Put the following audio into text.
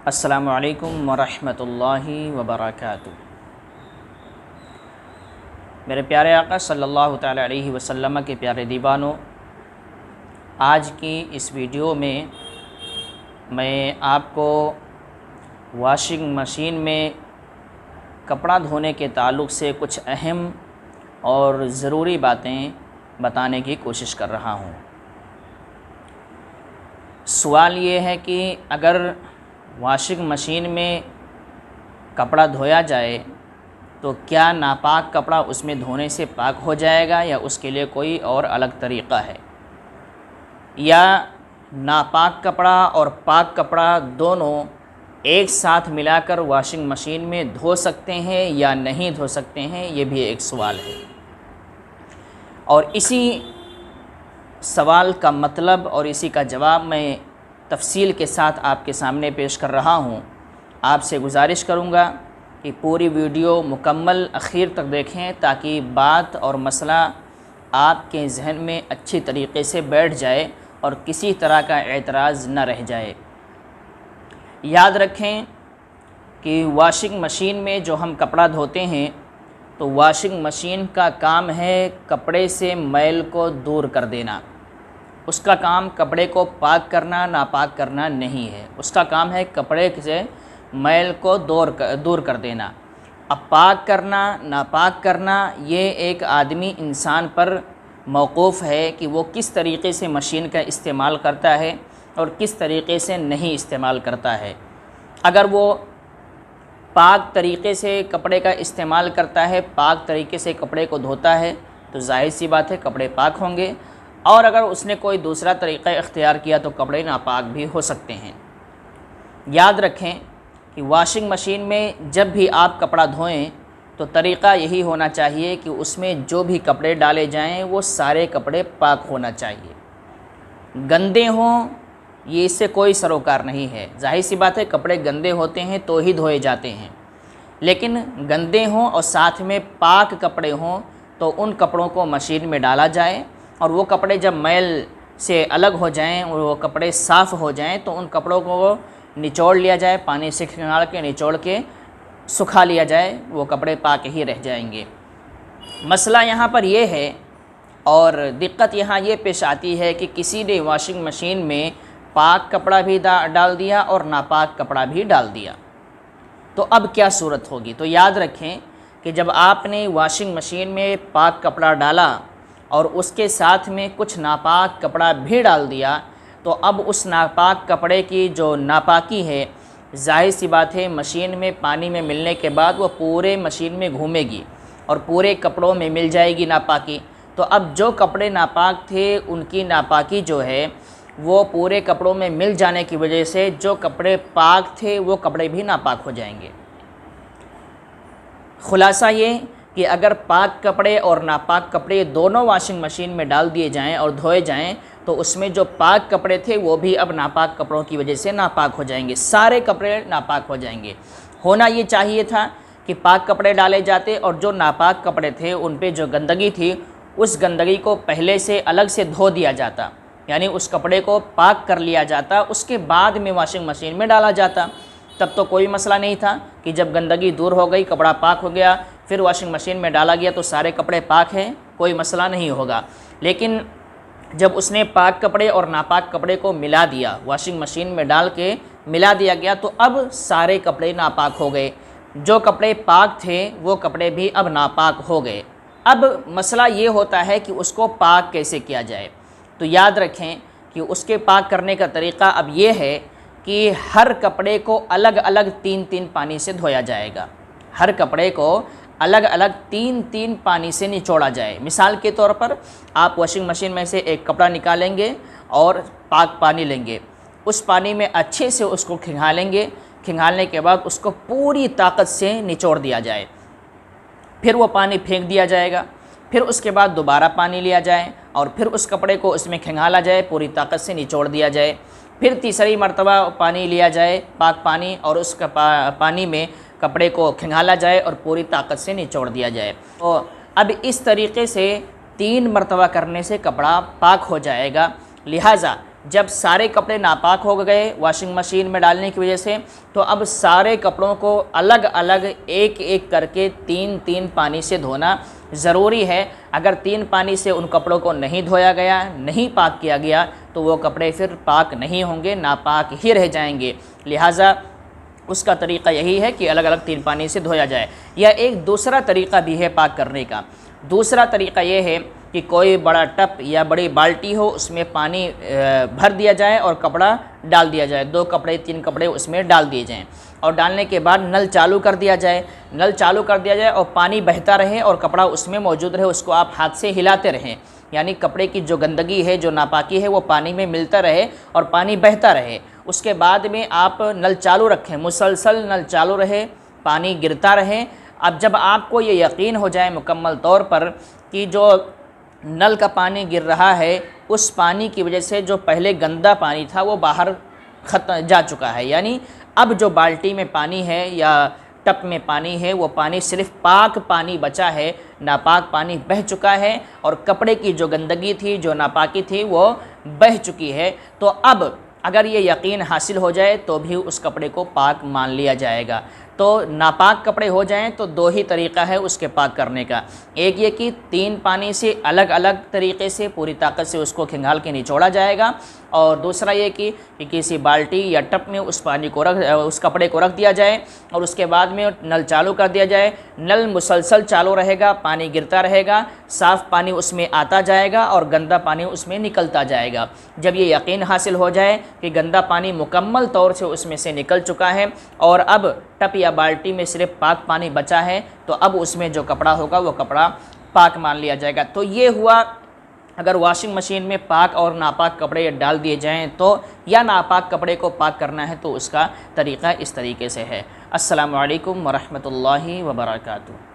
अस्सलामु अलैकुम वरहमतुल्लाहि वबरकातुहू। मेरे प्यारे आका सल्लल्लाहु तआला अलैहि वसल्लम के प्यारे दीवानों, आज की इस वीडियो में मैं आपको वॉशिंग मशीन में कपड़ा धोने के ताल्लुक़ से कुछ अहम और ज़रूरी बातें बताने की कोशिश कर रहा हूँ। सवाल ये है कि अगर वॉशिंग मशीन में कपड़ा धोया जाए तो क्या नापाक कपड़ा उसमें धोने से पाक हो जाएगा या उसके लिए कोई और अलग तरीक़ा है, या नापाक कपड़ा और पाक कपड़ा दोनों एक साथ मिलाकर वॉशिंग मशीन में धो सकते हैं या नहीं धो सकते हैं, ये भी एक सवाल है। और इसी सवाल का मतलब और इसी का जवाब मैं तफसील के साथ आपके सामने पेश कर रहा हूँ। आपसे गुजारिश करूँगा कि पूरी वीडियो मुकम्मल आखिर तक देखें ताकि बात और मसला आपके जहन में अच्छी तरीक़े से बैठ जाए और किसी तरह का एतराज़ न रह जाए। याद रखें कि वॉशिंग मशीन में जो हम कपड़ा धोते हैं तो वॉशिंग मशीन का काम है कपड़े से मैल को दूर कर देना। उसका काम कपड़े को पाक करना नापाक करना नहीं है, उसका काम है कपड़े से मैल को दूर कर देना। अब पाक करना नापाक करना ये एक आदमी इंसान पर मौकूफ़ है कि वो किस तरीक़े से मशीन का इस्तेमाल करता है और किस तरीक़े से नहीं इस्तेमाल करता है। अगर वो पाक तरीक़े से कपड़े का इस्तेमाल करता है, पाक तरीक़े से कपड़े को धोता है, तो जाहिर सी बात है कपड़े पाक होंगे। और अगर उसने कोई दूसरा तरीक़ा इख्तियार किया तो कपड़े नापाक भी हो सकते हैं। याद रखें कि वॉशिंग मशीन में जब भी आप कपड़ा धोएं तो तरीक़ा यही होना चाहिए कि उसमें जो भी कपड़े डाले जाएं वो सारे कपड़े पाक होना चाहिए। गंदे हों ये इससे कोई सरोकार नहीं है। जाहिर सी बात है कपड़े गंदे होते हैं तो ही धोए जाते हैं, लेकिन गंदे हों और साथ में पाक कपड़े हों तो उन कपड़ों को मशीन में डाला जाए और वो कपड़े जब मैल से अलग हो जाएं और वो कपड़े साफ़ हो जाएं तो उन कपड़ों को निचोड़ लिया जाए, पानी से खंगाल के निचोड़ के सुखा लिया जाए, वो कपड़े पाक ही रह जाएंगे। मसला यहाँ पर यह है और दिक्कत यहाँ ये पेश आती है कि किसी ने वॉशिंग मशीन में पाक कपड़ा भी डाल दिया और नापाक कपड़ा भी डाल दिया, तो अब क्या सूरत होगी। तो याद रखें कि जब आपने वॉशिंग मशीन में पाक कपड़ा डाला और उसके साथ में कुछ नापाक कपड़ा भी डाल दिया तो अब उस नापाक कपड़े की जो नापाकी है, जाहिर सी बात है मशीन में पानी में मिलने के बाद वो पूरे मशीन में घूमेगी और पूरे कपड़ों में मिल जाएगी नापाकी। तो अब जो कपड़े नापाक थे उनकी नापाकी जो है वो पूरे कपड़ों में मिल जाने की वजह से जो कपड़े पाक थे वो कपड़े भी नापाक हो जाएंगे। खुलासा ये कि अगर पाक कपड़े और नापाक कपड़े दोनों वॉशिंग मशीन में डाल दिए जाएं और धोए जाएं तो उसमें जो पाक कपड़े थे वो भी अब नापाक कपड़ों की वजह से नापाक हो जाएंगे, सारे कपड़े नापाक हो जाएंगे। होना ये चाहिए था कि पाक कपड़े डाले जाते और जो नापाक कपड़े थे उन पे जो गंदगी थी उस गंदगी को पहले से अलग से धो दिया जाता, यानी उस कपड़े को पाक कर लिया जाता, उसके बाद में वॉशिंग मशीन में डाला जाता। तब तो कोई मसला नहीं था कि जब गंदगी दूर हो गई, कपड़ा पाक हो गया, फिर वॉशिंग मशीन में डाला गया तो सारे कपड़े पाक हैं, कोई मसला नहीं होगा। लेकिन जब उसने पाक कपड़े और नापाक कपड़े को मिला दिया, वॉशिंग मशीन में डाल के मिला दिया गया, तो अब सारे कपड़े नापाक हो गए। जो कपड़े पाक थे वो कपड़े भी अब नापाक हो गए। अब मसला ये होता है कि उसको पाक कैसे किया जाए। तो याद रखें कि उसके पाक करने का तरीक़ा अब ये है कि हर कपड़े को अलग अलग 3-3 पानी से धोया जाएगा। हर कपड़े को अलग अलग 3-3 पानी से निचोड़ा जाए। मिसाल के तौर पर आप वॉशिंग मशीन में से एक कपड़ा निकालेंगे और पाक पानी लेंगे, उस पानी में अच्छे से उसको खंगालेंगे, खंगालने के बाद उसको पूरी ताकत से निचोड़ दिया जाए, फिर वो पानी फेंक दिया जाएगा, फिर उसके बाद दोबारा पानी लिया जाए और फिर उस कपड़े को उसमें खंगाला जाए, पूरी ताकत से निचोड़ दिया जाए, फिर तीसरी मर्तबा पानी लिया जाए पाक पानी और उस पानी में कपड़े को खंगाला जाए और पूरी ताकत से निचोड़ दिया जाए। तो अब इस तरीक़े से 3 मरतबा करने से कपड़ा पाक हो जाएगा। लिहाजा जब सारे कपड़े नापाक हो गए वॉशिंग मशीन में डालने की वजह से, तो अब सारे कपड़ों को अलग अलग एक एक करके 3-3 पानी से धोना ज़रूरी है। अगर 3 पानी से उन कपड़ों को नहीं धोया गया, नहीं पाक किया गया, तो वो कपड़े फिर पाक नहीं होंगे, नापाक ही रह जाएंगे। लिहाजा उसका तरीक़ा यही है कि अलग अलग 3 पानी से धोया जाए। या एक दूसरा तरीक़ा भी है पाक करने का। दूसरा तरीक़ा ये है कि कोई बड़ा टब या बड़ी बाल्टी हो, उसमें पानी भर दिया जाए और कपड़ा डाल दिया जाए। 2 कपड़े 3 कपड़े उसमें डाल दिए जाएं और डालने के बाद नल चालू कर दिया जाए। नल चालू कर दिया जाए और पानी बहता रहे और कपड़ा उसमें मौजूद रहे। उसको आप हाथ से हिलाते रहें, यानी कपड़े की जो गंदगी है, जो नापाकी है, वो पानी में मिलता रहे और पानी बहता रहे। उसके बाद में आप नल चालू रखें, मुसलसल नल चालू रहे, पानी गिरता रहे। अब जब आपको ये यकीन हो जाए मुकम्मल तौर पर कि जो नल का पानी गिर रहा है, उस पानी की वजह से जो पहले गंदा पानी था वो बाहर जा चुका है, यानी अब जो बाल्टी में पानी है या टब में पानी है, वो पानी सिर्फ पाक पानी बचा है, नापाक पानी बह चुका है और कपड़े की जो गंदगी थी, जो नापाकी थी, वो बह चुकी है। तो अब अगर ये यकीन हासिल हो जाए तो भी उस कपड़े को पाक मान लिया जाएगा। तो नापाक कपड़े हो जाएं तो 2 ही तरीक़ा है उसके पाक करने का। एक ये कि 3 पानी से अलग अलग तरीक़े से पूरी ताकत से उसको खंगाल के निचोड़ा जाएगा, और दूसरा ये कि किसी बाल्टी या टब में उस कपड़े को रख दिया जाए और उसके बाद में नल चालू कर दिया जाए। नल मुसलसल चालू रहेगा, पानी गिरता रहेगा, साफ़ पानी उसमें आता जाएगा और गंदा पानी उसमें निकलता जाएगा। जब ये यकीन हासिल हो जाए कि गंदा पानी मुकम्मल तौर से उसमें से निकल चुका है और अब टब या बाल्टी में सिर्फ पाक पानी बचा है, तो अब उसमें जो कपड़ा होगा वो कपड़ा पाक मान लिया जाएगा। तो ये हुआ अगर वॉशिंग मशीन में पाक और नापाक कपड़े डाल दिए जाएं तो, या नापाक कपड़े को पाक करना है तो उसका तरीक़ा इस तरीके से है। अस्सलामु अलैकुम वरहमतुल्लाहि वबरकातुहू।